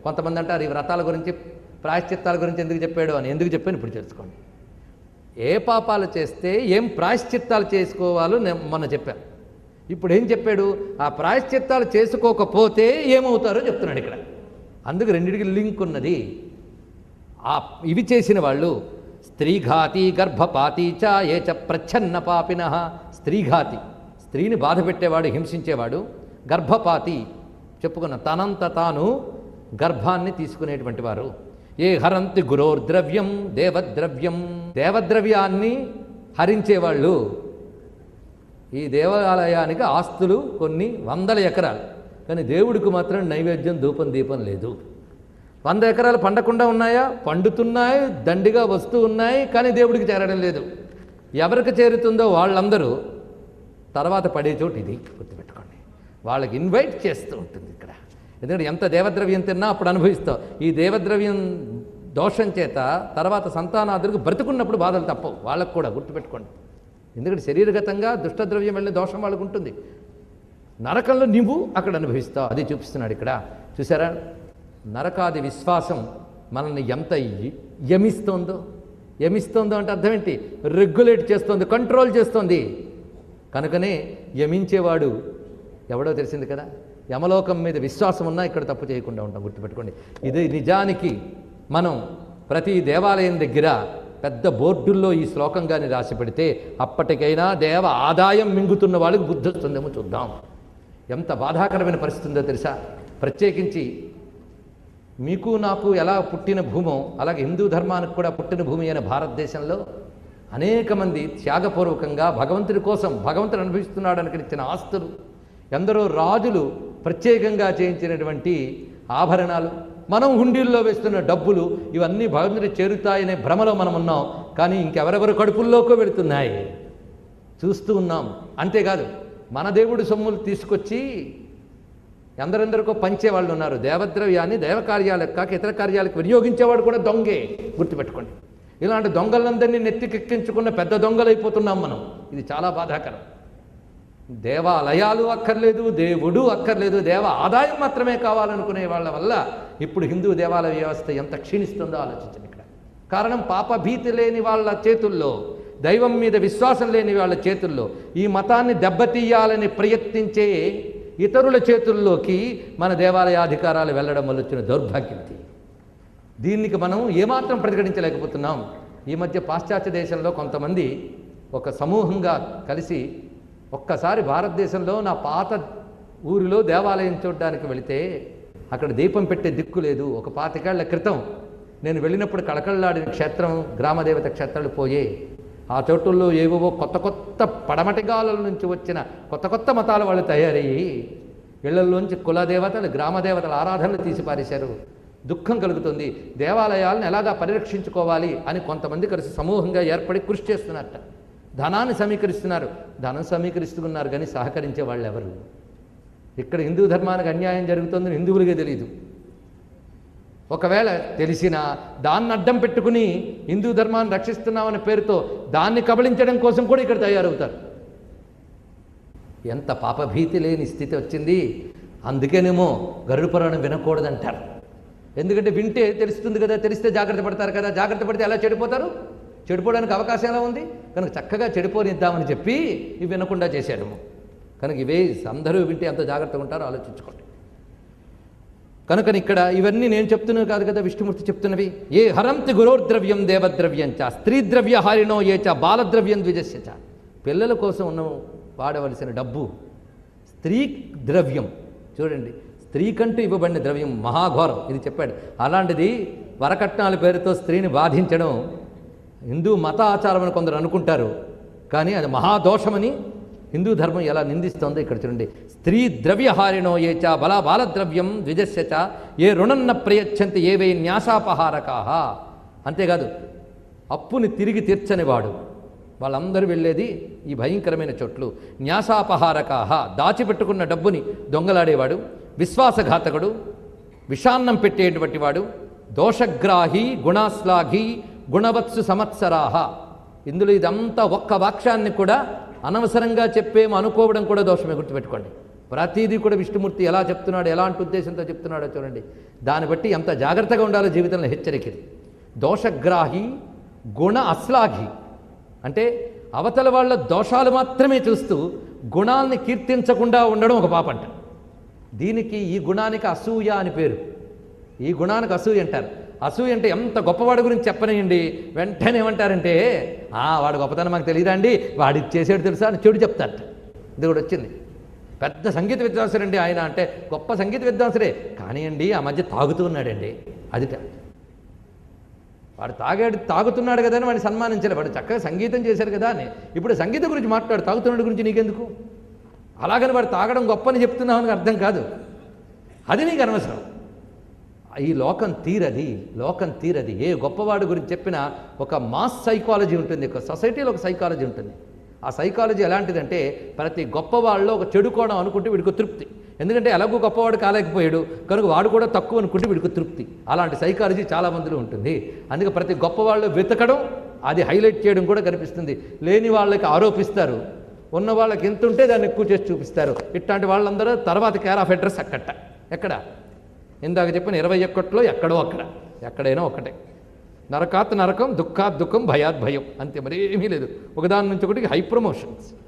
కొంతమంది అంటారు ఈ వ్రతాల గురించి ప్రాయశ్చిత్తాల గురించి ఎందుకు చెప్పాడు అని. ఎందుకు చెప్పాను ఇప్పుడు తెలుసుకోండి. ఏ పాపాలు చేస్తే ఏం ప్రాయశ్చిత్తాలు చేసుకోవాలో మొన్న చెప్పాను. ఇప్పుడు ఏం చెప్పాడు, ఆ ప్రాయశ్చిత్తాలు చేసుకోకపోతే ఏమవుతారో చెప్తున్నాడు ఇక్కడ. అందుకు రెండింటికి లింక్ ఉన్నది. ఇవి చేసిన వాళ్ళు స్త్రీఘాతి గర్భపాతి చ ఏ చ ప్రచ్ఛన్న పాపిన. స్త్రీఘాతి, స్త్రీని బాధ పెట్టేవాడు, హింసించేవాడు. గర్భపాతి, చెప్పుకున్న తనంత తాను గర్భాన్ని తీసుకునేటువంటి వారు. ఏ హరంతి గురోర్ద్రవ్యం దేవద్రవ్యం, దేవద్రవ్యాన్ని హరించేవాళ్ళు. ఈ దేవాలయానికి ఆస్తులు కొన్ని 100 ఎకరాలు, కానీ దేవుడికి మాత్రం నైవేద్యం ధూపం దీపం లేదు. 100 ఎకరాలు పండకుండా ఉన్నాయా? పండుతున్నాయి, దండిగా వస్తూ ఉన్నాయి, కానీ దేవుడికి చేరడం లేదు. ఎవరికి చేరుతుందో వాళ్ళందరూ తర్వాత పడే చోటు ఇది, గుర్తుపెట్టుకోండి. వాళ్ళకి ఇన్వైట్ చేస్తూ ఉంటుంది ఇక్కడ. ఎందుకంటే ఎంత దేవద్రవ్యం తిన్నా అప్పుడు అనుభవిస్తావు. ఈ దేవద్రవ్యం దోషం చేత తర్వాత సంతానాదులకు బ్రతుకున్నప్పుడు బాధలు తప్పవు వాళ్ళకు కూడా, గుర్తుపెట్టుకోండి. ఎందుకంటే శరీరగతంగా దుష్టద్రవ్యం వెళ్ళిన దోషం వాళ్ళకు ఉంటుంది. నరకంలో నువ్వు అక్కడ అనుభవిస్తావు, అది చూపిస్తున్నాడు ఇక్కడ. చూసారా, నరకాది విశ్వాసం మనల్ని ఎంత యమిస్తోందో అంటే అర్థం ఏంటి? రెగ్యులేట్ చేస్తోంది, కంట్రోల్ చేస్తోంది. కనుకనే యమించేవాడు ఎవడో తెలిసింది కదా. యమలోకం మీద విశ్వాసం ఉన్నా ఇక్కడ తప్పు చేయకుండా ఉంటాం, గుర్తుపెట్టుకోండి. ఇది నిజానికి మనం ప్రతి దేవాలయం దగ్గర పెద్ద బోర్డుల్లో ఈ శ్లోకంగాని రాసి పెడితే అప్పటికైనా దేవ ఆదాయం మింగుతున్న వాళ్ళకి బుద్ధి వస్తుందేమో చూద్దాం. ఎంత బాధాకరమైన పరిస్థితి ఉందో తెలుసా. ప్రత్యేకించి మీకు నాకు ఎలా పుట్టిన భూమో అలాగే హిందూ ధర్మానికి కూడా పుట్టిన భూమి అయిన భారతదేశంలో అనేక మంది త్యాగపూర్వకంగా భగవంతుడి కోసం, భగవంతుడు అనుభవిస్తున్నాడు అనుకునిచ్చిన ఆస్తులు, ఎందరో రాజులు ప్రత్యేకంగా చేయించినటువంటి ఆభరణాలు, మనం హుండీల్లో వేస్తున్న డబ్బులు, ఇవన్నీ భగవంతుడి చేరుతాయనే భ్రమలో మనం ఉన్నాం. కానీ ఇంకెవరెవరు కడుపుల్లోకి వెళుతున్నాయి చూస్తూ ఉన్నాం. అంతేకాదు మన దేవుడి సొమ్ములు తీసుకొచ్చి ఎందరెందరికో పంచేవాళ్ళు ఉన్నారు. దేవద్రవ్యాన్ని దేవకార్యాలకు కాక ఇతర కార్యాలకు వినియోగించేవాడు కూడా దొంగే, గుర్తుపెట్టుకోండి. ఇలాంటి దొంగలందరినీ నెత్తికెక్కించుకున్న పెద్ద దొంగలైపోతున్నాం మనం. ఇది చాలా బాధాకరం. దేవాలయాలు అక్కర్లేదు, దేవుడు అక్కర్లేదు, దేవ ఆదాయం మాత్రమే కావాలనుకునే వాళ్ళ వల్ల ఇప్పుడు హిందూ దేవాలయ వ్యవస్థ ఎంత క్షీణిస్తుందో ఆలోచించండి ఇక్కడ. కారణం పాపభీతి లేని వాళ్ళ చేతుల్లో, దైవం మీద విశ్వాసం లేని వాళ్ళ చేతుల్లో, ఈ మతాన్ని దెబ్బతీయాలని ప్రయత్నించే ఇతరుల చేతుల్లోకి మన దేవాలయాధికారాలు వెళ్ళడం వల్ల వచ్చిన దౌర్భాగ్యం. దీనికి మనం ఏమాత్రం ప్రతిఘటించలేకపోతున్నాం. ఈ మధ్య పాశ్చాత్య దేశంలో కొంతమంది ఒక సమూహంగా కలిసి ఒక్కసారి భారతదేశంలో నా పాత ఊరిలో దేవాలయం చూడడానికి వెళితే అక్కడ దీపం పెట్టే దిక్కు లేదు. ఒక 25 ఏళ్ల క్రితం నేను వెళ్ళినప్పుడు కళకళలాడిన క్షేత్రం, గ్రామదేవత క్షేత్రాలు పోయే. ఆ చోటుల్లో ఏవో కొత్త పడమటిగాల నుంచి వచ్చిన కొత్త మతాల వాళ్ళు తయారయ్యి ఇళ్లలోంచి కులదేవతలు, గ్రామదేవతల ఆరాధనలు తీసి పారేశారు. దుఃఖం కలుగుతుంది. దేవాలయాలను ఎలాగా పరిరక్షించుకోవాలి అని కొంతమంది కలిసి సమూహంగా ఏర్పడి కృషి చేస్తున్నారట. ధనాన్ని సమీకరిస్తున్నారు. ధనం సమీకరిస్తున్నారు కానీ సహకరించే వాళ్ళు ఎవరు? ఇక్కడ హిందూ ధర్మానికి అన్యాయం జరుగుతుందని హిందువులకే తెలియదు. ఒకవేళ తెలిసినా దాన్ని అడ్డం పెట్టుకుని హిందూ ధర్మాన్ని రక్షిస్తున్నామనే పేరుతో దాన్ని కబళించడం కోసం కూడా ఇక్కడ తయారవుతారు. ఎంత పాపభీతి లేని స్థితి వచ్చింది. అందుకేనేమో గరుడ పురాణం వినకూడదంటారు. ఎందుకంటే వింటే తెలుస్తుంది కదా, తెలిస్తే జాగ్రత్త పడతారు కదా. జాగ్రత్త పడితే ఎలా చెడిపోతారు? చెడిపోవడానికి అవకాశం ఎలా ఉంది? కనుక చక్కగా చెడిపోనిద్దామని చెప్పి ఇవి వినకుండా చేశాడు. కనుక ఇవే అందరూ వింటే ఎంత జాగ్రత్తగా ఉంటారో ఆలోచించుకోండి. కనుక ఇక్కడ ఇవన్నీ నేను చెప్తున్నవి కాదు కదా, విష్ణుమూర్తి చెప్తున్నవి. ఏ హరంతి గురోర్ద్రవ్యం దేవద్రవ్యం చ స్త్రీద్రవ్య హారిణో ఏ చ బాలద్రవ్యం ద్విజస్య చ. పిల్లల కోసం ఉన్న వాడవలసిన డబ్బు స్త్రీ ద్రవ్యం. చూడండి, స్త్రీకంటూ ఇవ్వబడిన ద్రవ్యం మహాఘోరం, ఇది చెప్పాడు. అలాంటిది వరకట్నాల పేరుతో స్త్రీని బాధించడం హిందూ మత ఆచారం అని కొందరు అనుకుంటారు, కానీ అది మహాదోషమని హిందూ ధర్మం ఎలా నిందిస్తోందో ఇక్కడ చూడండి. స్త్రీ ద్రవ్యహారిణో ఏ చ బాలద్రవ్యం ద్విజస్య చ ఏ రుణన్న ప్రయచ్చంతి ఏవై న్యాసాపహారకాహ. అంతేకాదు అప్పుని తిరిగి తీర్చనివాడు, వాళ్ళందరూ వెళ్ళేది ఈ భయంకరమైన చోట్లు. న్యాసాపహారకాహ, దాచిపెట్టుకున్న డబ్బుని దొంగలాడేవాడు, విశ్వాసఘాతకుడు, విషాన్నం పెట్టేటువంటి వాడు, దోషగ్రాహి గుణాశ్లాఘి గుణవత్సు సంవత్సరాహ. ఇందులో ఇదంతా ఒక్క వాక్యాన్ని కూడా అనవసరంగా చెప్పేమో అనుకోవడం కూడా దోషమే, గుర్తుపెట్టుకోండి. ప్రతిదీ కూడా విష్ణుమూర్తి ఎలా చెప్తున్నాడు, ఎలాంటి ఉద్దేశంతో చెప్తున్నాడో చూడండి. దాన్ని బట్టి ఎంత జాగ్రత్తగా ఉండాలో జీవితంలో హెచ్చరికది. దోషగ్రాహి గుణ అశ్లాఘి అంటే అవతల వాళ్ళ దోషాలు మాత్రమే చూస్తూ గుణాల్ని కీర్తించకుండా ఉండడం ఒక పాపంట. దీనికి ఈ గుణానికి అసూయ అని పేరు. ఈ గుణానికి అసూయ అంటారు. అసూయ అంటే ఎంత గొప్పవాడి గురించి చెప్పనేయండి, వెంటనే ఏమంటారంటే వాడు గొప్పతనం మాకు తెలియదా అండి, వాడి చేసేడు తెలుసా అని చెడు చెప్తారట. ఇది కూడా వచ్చింది. పెద్ద సంగీత విద్వాంసుడండి ఆయన, అంటే గొప్ప సంగీత విద్వాంసుడే కానీ అండి ఆ మధ్య తాగుతూ ఉన్నాడండి. అదిట వాడు తాగుతున్నాడు కదా అని వాడిని సన్మానించలే, వాడు చక్కగా సంగీతం చేశారు కదా అని. ఇప్పుడు సంగీతం గురించి మాట్లాడు, తాగుతున్నాడు గురించి నీకెందుకు? అలాగని వాడు తాగడం గొప్పని చెప్తున్నావు అని అర్థం కాదు. అది నీకు అనవసరం. ఈ లోకం తీరది. ఏ గొప్పవాడి గురించి చెప్పినా ఒక మాస్ సైకాలజీ ఉంటుంది, ఒక సొసైటీలో ఒక సైకాలజీ ఉంటుంది. ఆ సైకాలజీ ఎలాంటిదంటే ప్రతి గొప్పవాళ్ళలో ఒక చెడు కోణం అనుకుంటే వీడికి తృప్తి. ఎందుకంటే ఎలాగో గొప్పవాడు కాలేకపోయాడు కనుక వాడు కూడా తక్కువ అనుకుంటే వీడికి తృప్తి. అలాంటి సైకాలజీ చాలా మందిలో ఉంటుంది. అందుకే ప్రతి గొప్పవాళ్ళు వెతకడం, అది హైలైట్ చేయడం కూడా కనిపిస్తుంది. లేని వాళ్ళకి ఆరోపిస్తారు, ఉన్న వాళ్ళకి ఎంత ఉంటే దాన్ని ఎక్కువ చేసి చూపిస్తారు. ఇట్లాంటి వాళ్ళందరూ తర్వాత కేర్ ఆఫ్ అడ్రస్ ఎక్కడ ఇందాక చెప్పిన 21లో ఎక్కడో అక్కడ, ఎక్కడైనా ఒకటే. నరకాత్ నరకం, దుఃఖాత్ దుఃఖం, భయాత్ భయం, అంతే, మరేమీ లేదు. ఒకదాని నుంచి ఒకటికి హై ప్రమోషన్స్.